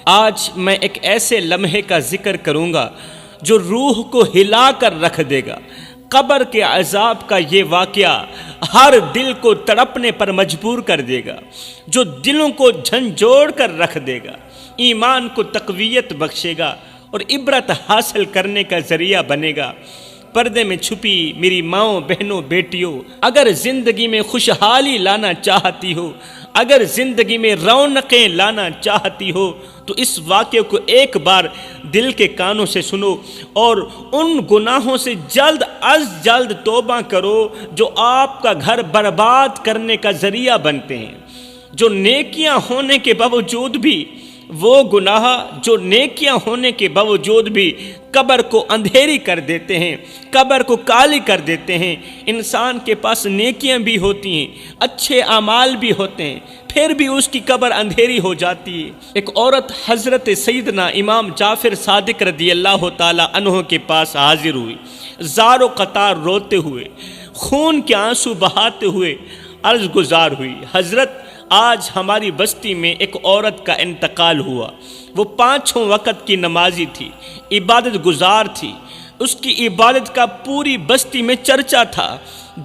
آج میں ایک ایسے لمحے کا ذکر کروں گا جو روح کو ہلا کر رکھ دے گا۔ قبر کے عذاب کا یہ واقعہ ہر دل کو تڑپنے پر مجبور کر دے گا، جو دلوں کو جھنجھوڑ کر رکھ دے گا، ایمان کو تقویت بخشے گا اور عبرت حاصل کرنے کا ذریعہ بنے گا۔ پردے میں چھپی میری ماؤں، بہنوں، بیٹیوں، اگر زندگی میں خوشحالی لانا چاہتی ہو، اگر زندگی میں رونقیں لانا چاہتی ہو تو اس واقعے کو ایک بار دل کے کانوں سے سنو اور ان گناہوں سے جلد از جلد توبہ کرو جو آپ کا گھر برباد کرنے کا ذریعہ بنتے ہیں، جو نیکیاں ہونے کے باوجود بھی، وہ گناہ جو نیکیاں ہونے کے باوجود بھی قبر کو اندھیری کر دیتے ہیں، قبر کو کالی کر دیتے ہیں۔ انسان کے پاس نیکیاں بھی ہوتی ہیں، اچھے اعمال بھی ہوتے ہیں، پھر بھی اس کی قبر اندھیری ہو جاتی ہے۔ ایک عورت حضرت سیدنا امام جعفر صادق رضی اللہ تعالی عنہ کے پاس حاضر ہوئی، زار و قطار روتے ہوئے، خون کے آنسو بہاتے ہوئے عرض گزار ہوئی، حضرت آج ہماری بستی میں ایک عورت کا انتقال ہوا، وہ 5 وقت کی نمازی تھی، عبادت گزار تھی، اس کی عبادت کا پوری بستی میں چرچا تھا،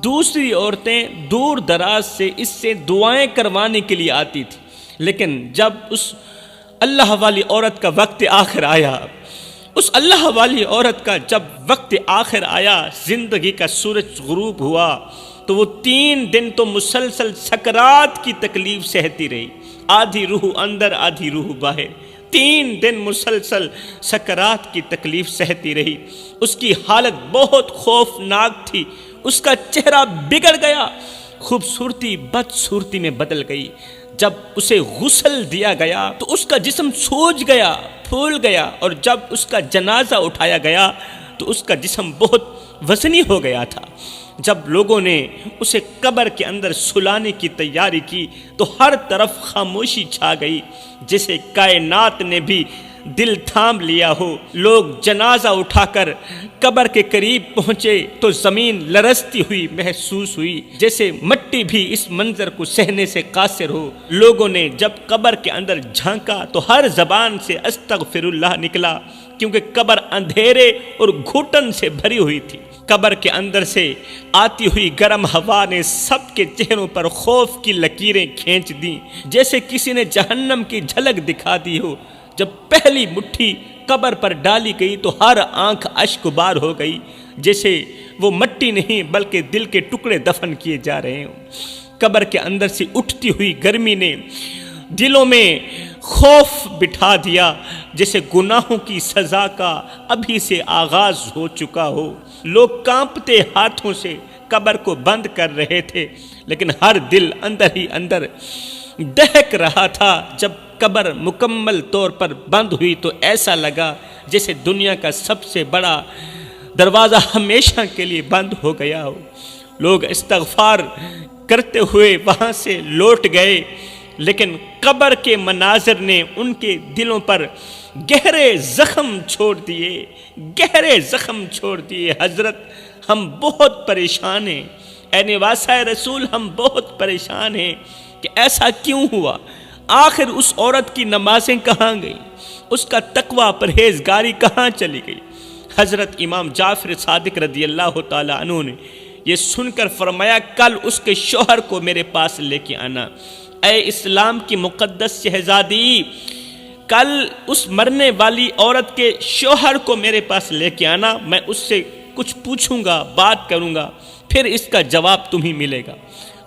دوسری عورتیں دور دراز سے اس سے دعائیں کروانے کے لیے آتی تھی، لیکن جب اس اللہ والی عورت کا وقت آخر آیا، اس اللہ والی عورت کا جب وقت آخر آیا، زندگی کا سورج غروب ہوا تو وہ 3 دن تو مسلسل سکرات کی تکلیف سہتی رہی، آدھی روح اندر آدھی روح باہر، 3 دن مسلسل سکرات کی تکلیف سہتی رہی۔ اس کی حالت بہت خوفناک تھی، اس کا چہرہ بگڑ گیا، خوبصورتی بدصورتی میں بدل گئی۔ جب اسے غسل دیا گیا تو اس کا جسم سوج گیا، پھول گیا، اور جب اس کا جنازہ اٹھایا گیا تو اس کا جسم بہت وزنی ہو گیا تھا۔ جب لوگوں نے اسے قبر کے اندر سلانے کی تیاری کی تو ہر طرف خاموشی چھا گئی، جسے کائنات نے بھی دل تھام لیا ہو۔ لوگ جنازہ اٹھا کر قبر کے قریب پہنچے تو زمین لرزتی ہوئی محسوس ہوئی، جیسے مٹی بھی اس منظر کو سہنے سے قاصر ہو۔ لوگوں نے جب قبر کے اندر جھانکا تو ہر زبان سے استغفر اللہ نکلا، کیونکہ قبر اندھیرے اور گھٹن سے بھری ہوئی تھی۔ قبر کے اندر سے آتی ہوئی گرم ہوا نے سب کے چہروں پر خوف کی لکیریں کھینچ دیں، جیسے کسی نے جہنم کی جھلک دکھا دی ہو۔ جب پہلی مٹھی قبر پر ڈالی گئی تو ہر آنکھ اشک بار ہو گئی، جیسے وہ مٹی نہیں بلکہ دل کے ٹکڑے دفن کیے جا رہے ہوں۔ قبر کے اندر سے اٹھتی ہوئی گرمی نے دلوں میں خوف بٹھا دیا، جیسے گناہوں کی سزا کا ابھی سے آغاز ہو چکا ہو۔ لوگ کانپتے ہاتھوں سے قبر کو بند کر رہے تھے، لیکن ہر دل اندر ہی اندر دہک رہا تھا۔ جب قبر مکمل طور پر بند ہوئی تو ایسا لگا جیسے دنیا کا سب سے بڑا دروازہ ہمیشہ کے لیے بند ہو گیا ہو۔ لوگ استغفار کرتے ہوئے وہاں سے لوٹ گئے، لیکن قبر کے مناظر نے ان کے دلوں پر گہرے زخم چھوڑ دیے، گہرے زخم چھوڑ دیے۔ حضرت ہم بہت پریشان ہیں، اے نواسۂ رسول ہم بہت پریشان ہیں کہ ایسا کیوں ہوا؟ آخر اس عورت کی نمازیں کہاں گئیں؟ اس کا تقوی پرہیزگاری کہاں چلی گئی؟ حضرت امام جعفر صادق رضی اللہ تعالی عنہ نے یہ سن کر فرمایا، کل اس کے شوہر کو میرے پاس لے کے آنا۔ اے اسلام کی مقدس شہزادی، کل اس مرنے والی عورت کے شوہر کو میرے پاس لے کے آنا، میں اس سے کچھ پوچھوں گا، بات کروں گا، پھر اس کا جواب تمہیں ملے گا۔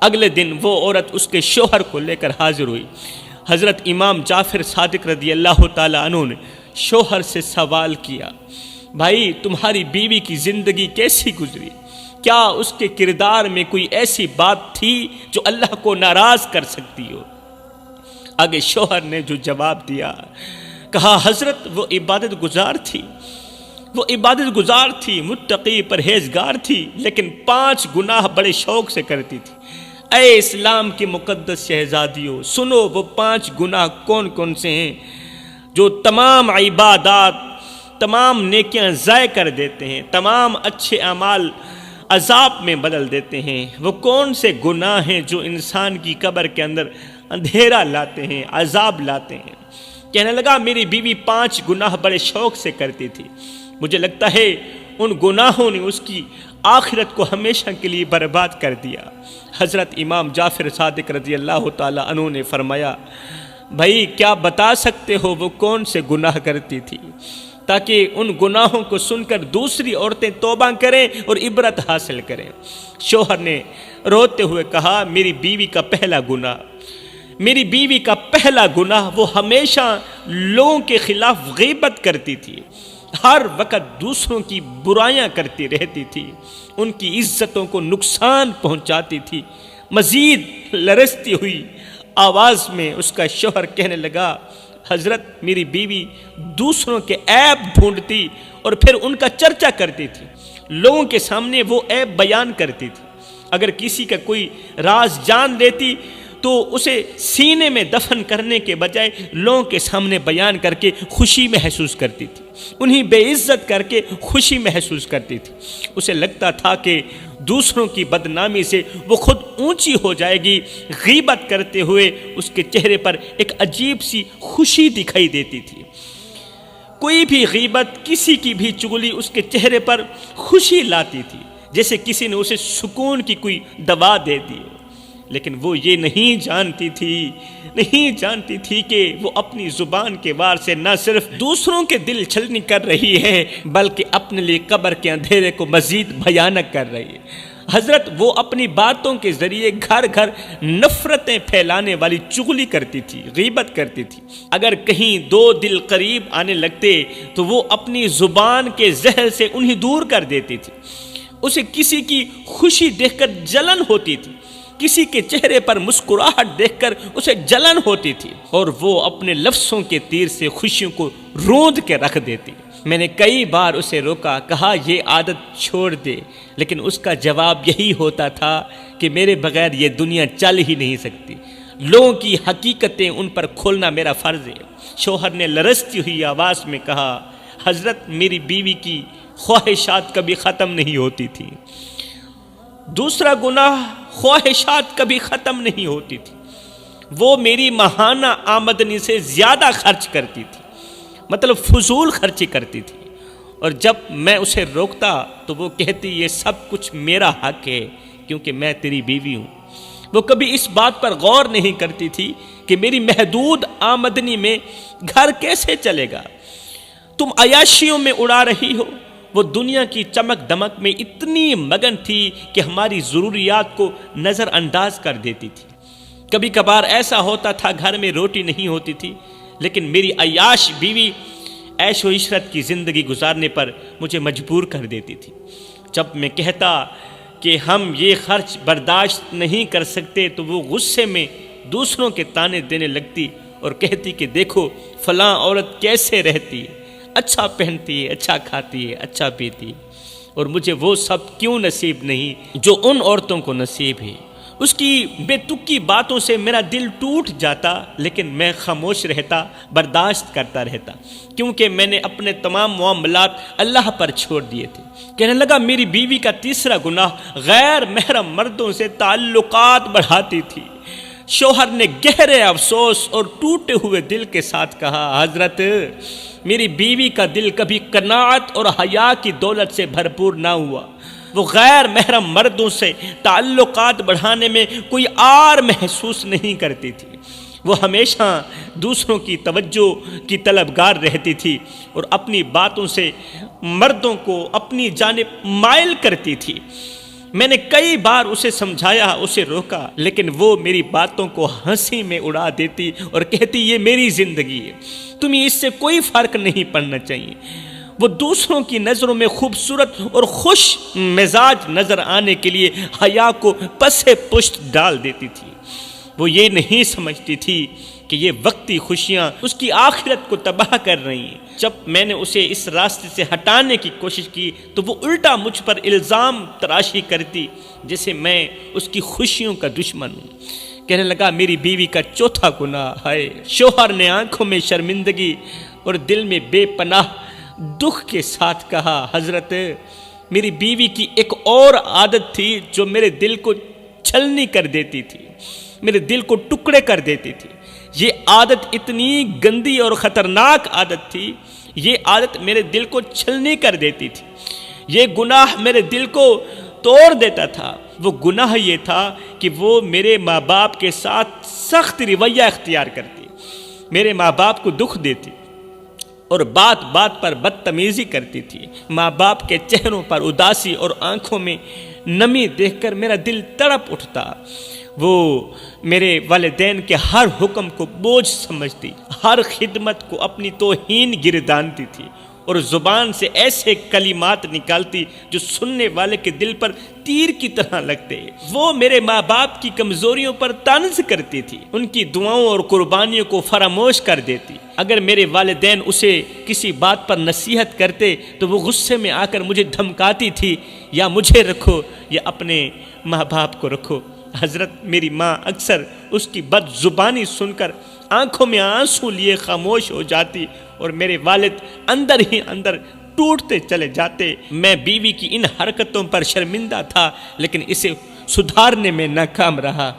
اگلے دن وہ عورت اس کے شوہر کو لے کر حاضر ہوئی۔ حضرت امام جعفر صادق رضی اللہ تعالی عنہ نے شوہر سے سوال کیا، بھائی تمہاری بیوی کی زندگی کیسی گزری؟ کیا اس کے کردار میں کوئی ایسی بات تھی جو اللہ کو ناراض کر سکتی ہو؟ آگے شوہر نے جو جواب دیا، کہا حضرت وہ عبادت گزار تھی، وہ عبادت گزار تھی، متقی پرہیزگار تھی، لیکن 5 گناہ بڑے شوق سے کرتی تھی۔ اے اسلام کی مقدس شہزادیوں سنو، وہ 5 گناہ کون کون سے ہیں جو تمام عبادات، تمام نیکیاں ضائع کر دیتے ہیں، تمام اچھے اعمال عذاب میں بدل دیتے ہیں؟ وہ کون سے گناہ ہیں جو انسان کی قبر کے اندر اندھیرا لاتے ہیں، عذاب لاتے ہیں؟ کہنے لگا میری بیوی 5 گناہ بڑے شوق سے کرتی تھی، مجھے لگتا ہے ان گناہوں نے اس کی آخرت کو ہمیشہ کے لیے برباد کر دیا۔ حضرت امام جعفر صادق رضی اللہ تعالیٰ عنہ نے فرمایا، بھائی کیا بتا سکتے ہو وہ کون سے گناہ کرتی تھی، تاکہ ان گناہوں کو سن کر دوسری عورتیں توبہ کریں اور عبرت حاصل کریں۔ شوہر نے روتے ہوئے کہا، میری بیوی کا پہلا گناہ وہ ہمیشہ لوگوں کے خلاف غیبت کرتی تھی، ہر وقت دوسروں کی برائیاں کرتی رہتی تھی، ان کی عزتوں کو نقصان پہنچاتی تھی۔ مزید لرزتی ہوئی آواز میں اس کا شوہر کہنے لگا، حضرت میری بیوی دوسروں کے عیب ڈھونڈتی اور پھر ان کا چرچا کرتی تھی، لوگوں کے سامنے وہ عیب بیان کرتی تھی، اگر کسی کا کوئی راز جان لیتی تو اسے سینے میں دفن کرنے کے بجائے لوگوں کے سامنے بیان کر کے خوشی محسوس کرتی تھی، انہیں بے عزت کر کے خوشی محسوس کرتی تھی۔ اسے لگتا تھا کہ دوسروں کی بدنامی سے وہ خود اونچی ہو جائے گی۔ غیبت کرتے ہوئے اس کے چہرے پر ایک عجیب سی خوشی دکھائی دیتی تھی۔ کوئی بھی غیبت، کسی کی بھی چغلی اس کے چہرے پر خوشی لاتی تھی، جیسے کسی نے اسے سکون کی کوئی دوا دے دی۔ لیکن وہ یہ نہیں جانتی تھی کہ وہ اپنی زبان کے وار سے نہ صرف دوسروں کے دل چھلنی کر رہی ہے، بلکہ اپنے لیے قبر کے اندھیرے کو مزید بھیانک کر رہی ہے۔ حضرت وہ اپنی باتوں کے ذریعے گھر گھر نفرتیں پھیلانے والی چغلی کرتی تھی، غیبت کرتی تھی۔ اگر کہیں 2 دل قریب آنے لگتے تو وہ اپنی زبان کے زہر سے انہیں دور کر دیتی تھی۔ اسے کسی کی خوشی دیکھ کر جلن ہوتی تھی، کسی کے چہرے پر مسکراہٹ دیکھ کر اسے جلن ہوتی تھی، اور وہ اپنے لفظوں کے تیر سے خوشیوں کو روند کے رکھ دیتی۔ میں نے کئی بار اسے روکا، کہا یہ عادت چھوڑ دے، لیکن اس کا جواب یہی ہوتا تھا کہ میرے بغیر یہ دنیا چل ہی نہیں سکتی، لوگوں کی حقیقتیں ان پر کھولنا میرا فرض ہے۔ شوہر نے لرزتی ہوئی آواز میں کہا، حضرت میری بیوی کی خواہشات کبھی ختم نہیں ہوتی تھی۔ دوسرا گناہ، خواہشات کبھی ختم نہیں ہوتی تھی۔ وہ میری ماہانہ آمدنی سے زیادہ خرچ کرتی تھی، مطلب فضول خرچی کرتی تھی، اور جب میں اسے روکتا تو وہ کہتی یہ سب کچھ میرا حق ہے کیونکہ میں تیری بیوی ہوں۔ وہ کبھی اس بات پر غور نہیں کرتی تھی کہ میری محدود آمدنی میں گھر کیسے چلے گا۔ تم عیاشیوں میں اڑا رہی ہو۔ وہ دنیا کی چمک دمک میں اتنی مگن تھی کہ ہماری ضروریات کو نظر انداز کر دیتی تھی۔ کبھی کبھار ایسا ہوتا تھا گھر میں روٹی نہیں ہوتی تھی، لیکن میری عیاش بیوی عیش و عشرت کی زندگی گزارنے پر مجھے مجبور کر دیتی تھی۔ جب میں کہتا کہ ہم یہ خرچ برداشت نہیں کر سکتے تو وہ غصے میں دوسروں کے تانے دینے لگتی اور کہتی کہ دیکھو فلاں عورت کیسے رہتی ہے، اچھا پہنتی ہے، اچھا کھاتی ہے، اچھا پیتی ہے، اور مجھے وہ سب کیوں نصیب نہیں جو ان عورتوں کو نصیب ہے۔ اس کی بے تکی باتوں سے میرا دل ٹوٹ جاتا، لیکن میں خاموش رہتا، برداشت کرتا رہتا، کیونکہ میں نے اپنے تمام معاملات اللہ پر چھوڑ دیے تھے۔ کہنے لگا میری بیوی کا تیسرا گناہ غیر محرم مردوں سے تعلقات بڑھاتی تھی۔ شوہر نے گہرے افسوس اور ٹوٹے ہوئے دل کے ساتھ کہا، حضرت میری بیوی کا دل کبھی قناعت اور حیا کی دولت سے بھرپور نہ ہوا۔ وہ غیر محرم مردوں سے تعلقات بڑھانے میں کوئی آر محسوس نہیں کرتی تھی۔ وہ ہمیشہ دوسروں کی توجہ کی طلبگار رہتی تھی اور اپنی باتوں سے مردوں کو اپنی جانب مائل کرتی تھی۔ میں نے کئی بار اسے سمجھایا، اسے روکا، لیکن وہ میری باتوں کو ہنسی میں اڑا دیتی اور کہتی یہ میری زندگی ہے، تمہیں اس سے کوئی فرق نہیں پڑنا چاہیے۔ وہ دوسروں کی نظروں میں خوبصورت اور خوش مزاج نظر آنے کے لیے حیا کو پسے پشت ڈال دیتی تھی۔ وہ یہ نہیں سمجھتی تھی کہ یہ وقتی خوشیاں اس کی آخرت کو تباہ کر رہی ہیں۔ جب میں نے اسے اس راستے سے ہٹانے کی کوشش کی تو وہ الٹا مجھ پر الزام تراشی کرتی جیسے میں اس کی خوشیوں کا دشمن ہوں۔ کہنے لگا میری بیوی کا چوتھا گناہ ہے۔ شوہر نے آنکھوں میں شرمندگی اور دل میں بے پناہ دکھ کے ساتھ کہا، حضرت میری بیوی کی ایک اور عادت تھی جو میرے دل کو چھلنی کر دیتی تھی، میرے دل کو ٹکڑے کر دیتی تھی۔ یہ عادت اتنی گندی اور خطرناک عادت تھی، یہ عادت میرے دل کو چھلنی کر دیتی تھی، یہ گناہ میرے دل کو توڑ دیتا تھا۔ وہ گناہ یہ تھا کہ وہ میرے ماں باپ کے ساتھ سخت رویہ اختیار کرتی، میرے ماں باپ کو دکھ دیتی اور بات بات پر بدتمیزی کرتی تھی۔ ماں باپ کے چہروں پر اداسی اور آنکھوں میں نمی دیکھ کر میرا دل تڑپ اٹھتا۔ وہ میرے والدین کے ہر حکم کو بوجھ سمجھتی، ہر خدمت کو اپنی توہین گردانتی تھی اور زبان سے ایسے کلمات نکالتی جو سننے والے کے دل پر تیر کی طرح لگتے۔ وہ میرے ماں باپ کی کمزوریوں پر طنز کرتی تھی، ان کی دعاؤں اور قربانیوں کو فراموش کر دیتی۔ اگر میرے والدین اسے کسی بات پر نصیحت کرتے تو وہ غصے میں آ کر مجھے دھمکاتی تھی، یا مجھے رکھو یا اپنے ماں باپ کو رکھو۔ حضرت میری ماں اکثر اس کی بد زبانی سن کر آنکھوں میں آنسو لیے خاموش ہو جاتی اور میرے والد اندر ہی اندر ٹوٹتے چلے جاتے۔ میں بیوی کی ان حرکتوں پر شرمندہ تھا، لیکن اسے سدھارنے میں ناکام رہا۔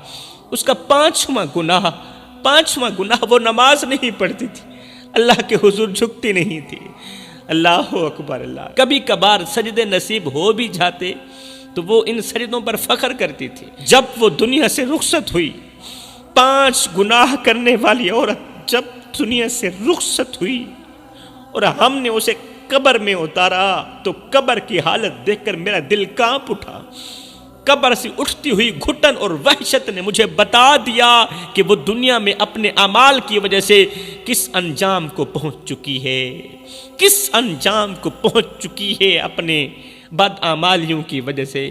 اس کا پانچواں گناہ وہ نماز نہیں پڑھتی تھی، اللہ کے حضور جھکتی نہیں تھی۔ اللہ اکبر اللہ۔ کبھی کبھار سجدے نصیب ہو بھی جاتے تو وہ ان سجدوں پر فخر کرتی تھی۔ جب وہ دنیا سے رخصت ہوئی، 5 گناہ کرنے والی عورت جب دنیا سے رخصت ہوئی اور ہم نے اسے قبر میں اتارا تو قبر کی حالت دیکھ کر میرا دل کانپ اٹھا۔ قبر سے اٹھتی ہوئی گھٹن اور وحشت نے مجھے بتا دیا کہ وہ دنیا میں اپنے اعمال کی وجہ سے کس انجام کو پہنچ چکی ہے، اپنے بد اعمالیوں کی وجہ سے۔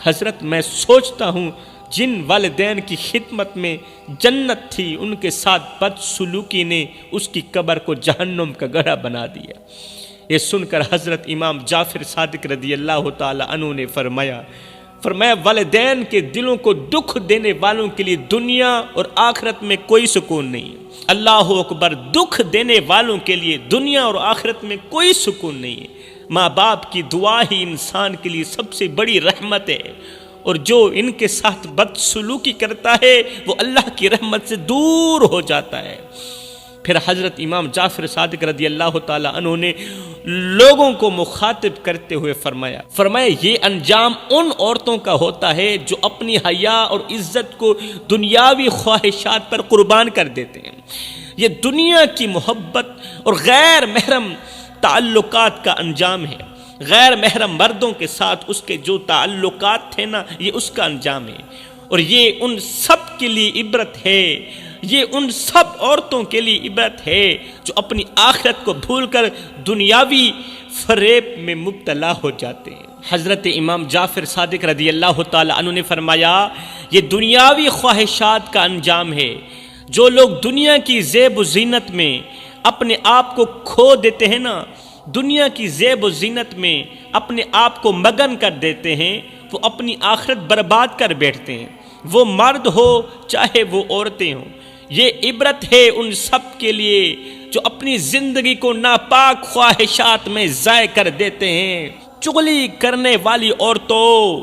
حضرت میں سوچتا ہوں جن والدین کی خدمت میں جنت تھی، ان کے ساتھ بد سلوکی نے اس کی قبر کو جہنم کا گڑھا بنا دیا۔ یہ سن کر حضرت امام جعفر صادق رضی اللہ تعالی عنہ نے فرمایا والدین کے دلوں کو دکھ دینے والوں کے لیے دنیا اور آخرت میں کوئی سکون نہیں۔ اللہ اکبر۔ دکھ دینے والوں کے لیے دنیا اور آخرت میں کوئی سکون نہیں ہے۔ ماں باپ کی دعا ہی انسان کے لیے سب سے بڑی رحمت ہے، اور جو ان کے ساتھ بد سلوکی کرتا ہے وہ اللہ کی رحمت سے دور ہو جاتا ہے۔ پھر حضرت امام جعفر صادق رضی اللہ تعالی عنہ نے لوگوں کو مخاطب کرتے ہوئے فرمایا یہ انجام ان عورتوں کا ہوتا ہے جو اپنی حیا اور عزت کو دنیاوی خواہشات پر قربان کر دیتے ہیں۔ یہ دنیا کی محبت اور غیر محرم تعلقات کا انجام ہے۔ غیر محرم مردوں کے ساتھ اس کے جو تعلقات تھے نا، یہ اس کا انجام ہے، اور یہ ان سب کے لیے عبرت ہے۔ یہ ان سب عورتوں کے لیے عبرت ہے جو اپنی آخرت کو بھول کر دنیاوی فریب میں مبتلا ہو جاتے ہیں۔ حضرت امام جعفر صادق رضی اللہ تعالی عنہ نے فرمایا یہ دنیاوی خواہشات کا انجام ہے۔ جو لوگ دنیا کی زیب و زینت میں اپنے آپ کو کھو دیتے ہیں نا، دنیا کی زیب و زینت میں اپنے آپ کو مگن کر دیتے ہیں، وہ اپنی آخرت برباد کر بیٹھتے ہیں، وہ مرد ہو چاہے وہ عورتیں ہوں۔ یہ عبرت ہے ان سب کے لیے جو اپنی زندگی کو ناپاک خواہشات میں ضائع کر دیتے ہیں۔ چغلی کرنے والی عورتوں،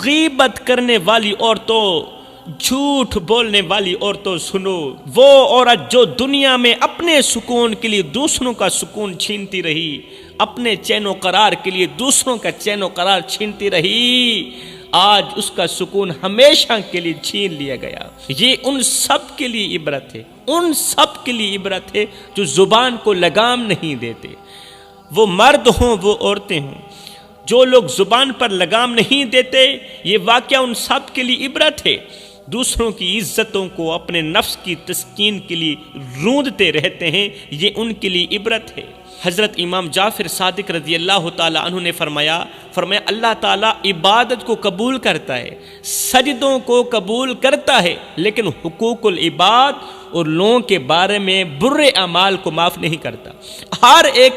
غیبت کرنے والی عورتوں، جھوٹ بولنے والی عورتوں، سنو، وہ عورت جو دنیا میں اپنے سکون کے لیے دوسروں کا سکون چھینتی رہی، اپنے چین و قرار کے لیے دوسروں کا چین و قرار چھینتی رہی، آج اس کا سکون ہمیشہ کے لیے چھین لیا گیا۔ یہ ان سب کے لیے عبرت ہے، ان سب کے لیے عبرت ہے جو زبان کو لگام نہیں دیتے، وہ مرد ہوں وہ عورتیں ہوں۔ جو لوگ زبان پر لگام نہیں دیتے، یہ واقعہ ان سب کے لیے عبرت ہے۔ دوسروں کی عزتوں کو اپنے نفس کی تسکین کے لیے روندتے رہتے ہیں، یہ ان کے لیے عبرت ہے۔ حضرت امام جعفر صادق رضی اللہ تعالی عنہ نے فرمایا اللہ تعالیٰ عبادت کو قبول کرتا ہے، سجدوں کو قبول کرتا ہے، لیکن حقوق العباد اور لوگوں کے بارے میں برے اعمال کو معاف نہیں کرتا۔ ہر ایک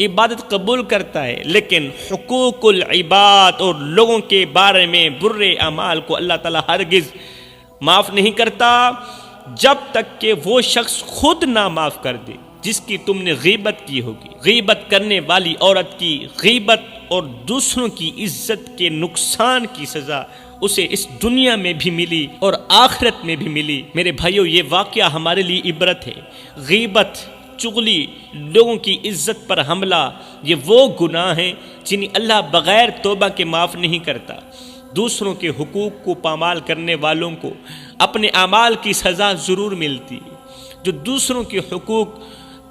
عبادت قبول کرتا ہے، لیکن حقوق العباد اور لوگوں کے بارے میں برے اعمال کو اللہ تعالیٰ ہرگز معاف نہیں کرتا جب تک کہ وہ شخص خود نہ معاف کر دے جس کی تم نے غیبت کی ہوگی۔ غیبت کرنے والی عورت کی غیبت اور دوسروں کی عزت کے نقصان کی سزا اسے اس دنیا میں بھی ملی اور آخرت میں بھی ملی۔ میرے بھائیو، یہ واقعہ ہمارے لیے عبرت ہے۔ غیبت، چغلی، لوگوں کی عزت پر حملہ، یہ وہ گناہ ہیں جنہیں اللہ بغیر توبہ کے معاف نہیں کرتا۔ دوسروں کے حقوق کو پامال کرنے والوں کو اپنے اعمال کی سزا ضرور ملتی ہے۔ جو دوسروں کے حقوق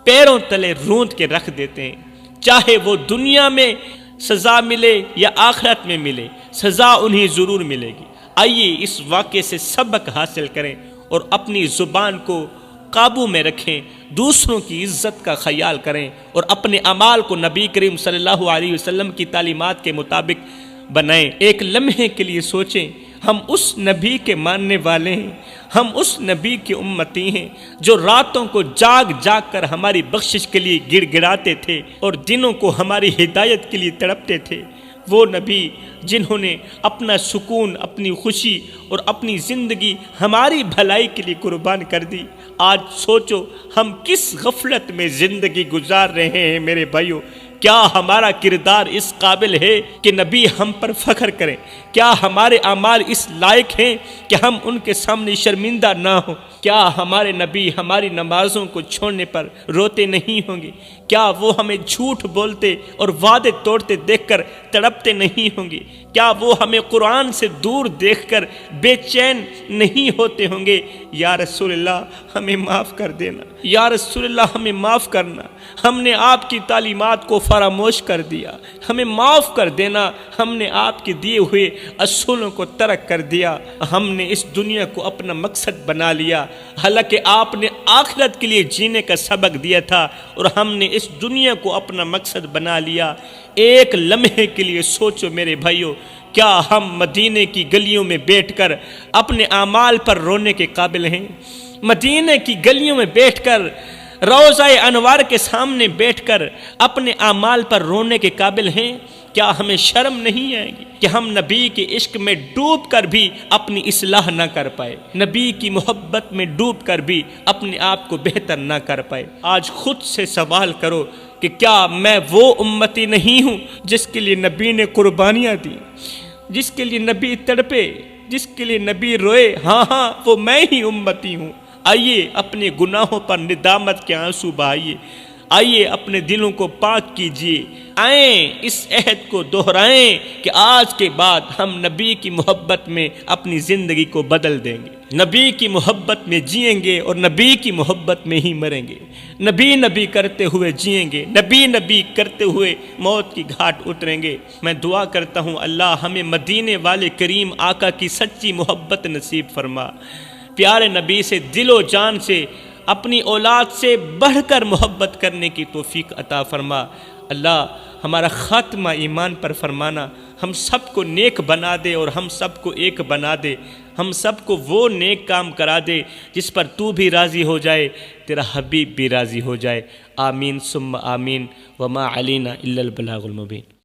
پیروں تلے روند کے رکھ دیتے ہیں، چاہے وہ دنیا میں سزا ملے یا آخرت میں ملے، سزا انہیں ضرور ملے گی۔ آئیے اس واقعے سے سبق حاصل کریں اور اپنی زبان کو قابو میں رکھیں، دوسروں کی عزت کا خیال کریں اور اپنے اعمال کو نبی کریم صلی اللہ علیہ وسلم کی تعلیمات کے مطابق بنائیں۔ ایک لمحے کے لیے سوچیں، ہم اس نبی کے ماننے والے ہیں، ہم اس نبی کے امتی ہیں جو راتوں کو جاگ جاگ کر ہماری بخشش کے لیے گڑ گڑاتے تھے اور دنوں کو ہماری ہدایت کے لیے تڑپتے تھے۔ وہ نبی جنہوں نے اپنا سکون، اپنی خوشی اور اپنی زندگی ہماری بھلائی کے لیے قربان کر دی۔ آج سوچو ہم کس غفلت میں زندگی گزار رہے ہیں میرے بھائیو۔ کیا ہمارا کردار اس قابل ہے کہ نبی ہم پر فخر کریں؟ کیا ہمارے اعمال اس لائق ہیں کہ ہم ان کے سامنے شرمندہ نہ ہوں؟ کیا ہمارے نبی ہماری نمازوں کو چھوڑنے پر روتے نہیں ہوں گے؟ کیا وہ ہمیں جھوٹ بولتے اور وعدے توڑتے دیکھ کر تڑپتے نہیں ہوں گے؟ کیا وہ ہمیں قرآن سے دور دیکھ کر بے چین نہیں ہوتے ہوں گے؟ یا رسول اللہ ہمیں معاف کر دینا، یا رسول اللہ ہمیں معاف کرنا، ہم نے آپ کی تعلیمات کو فراموش کر دیا، ہمیں معاف کر دینا، ہم نے آپ کے دیے ہوئے اصولوں کو ترک کر دیا، ہم نے اس دنیا کو اپنا مقصد بنا لیا، حالانکہ آپ نے آخرت کے لیے جینے کا سبق دیا تھا اور ہم نے اس دنیا کو اپنا مقصد بنا لیا۔ ایک لمحے کے لیے سوچو میرے بھائیو، کیا ہم مدینے کی گلیوں میں بیٹھ کر اپنے اعمال پر رونے کے قابل ہیں؟ مدینے کی گلیوں میں بیٹھ کر، روضہ انوار کے سامنے بیٹھ کر اپنے اعمال پر رونے کے قابل ہیں؟ کیا ہمیں شرم نہیں آئے گی کہ ہم نبی کے عشق میں ڈوب کر بھی اپنی اصلاح نہ کر پائے، نبی کی محبت میں ڈوب کر بھی اپنے آپ کو بہتر نہ کر پائے؟ آج خود سے سوال کرو کہ کیا میں وہ امتی نہیں ہوں جس کے لیے نبی نے قربانیاں دی، جس کے لیے نبی تڑپے، جس کے لیے نبی روئے؟ ہاں وہ میں ہی امتی ہوں۔ آئیے اپنے گناہوں پر ندامت کے آنسو بہائیے، آئیے اپنے دلوں کو پاک کیجیے، آئیں اس عہد کو دہرائیں کہ آج کے بعد ہم نبی کی محبت میں اپنی زندگی کو بدل دیں گے، نبی کی محبت میں جئیں گے اور نبی کی محبت میں ہی مریں گے، نبی نبی کرتے ہوئے جئیں گے، نبی نبی کرتے ہوئے موت کی گھاٹ اتریں گے۔ میں دعا کرتا ہوں اللہ ہمیں مدینے والے کریم آقا کی سچی محبت نصیب فرما، پیارے نبی سے دل و جان سے، اپنی اولاد سے بڑھ کر محبت کرنے کی توفیق عطا فرما۔ اللہ ہمارا خاتمہ ایمان پر فرمانا، ہم سب کو نیک بنا دے اور ہم سب کو ایک بنا دے، ہم سب کو وہ نیک کام کرا دے جس پر تو بھی راضی ہو جائے، تیرا حبیب بھی راضی ہو جائے۔ آمین ثم آمین، وما علینا الا البلاغ المبین۔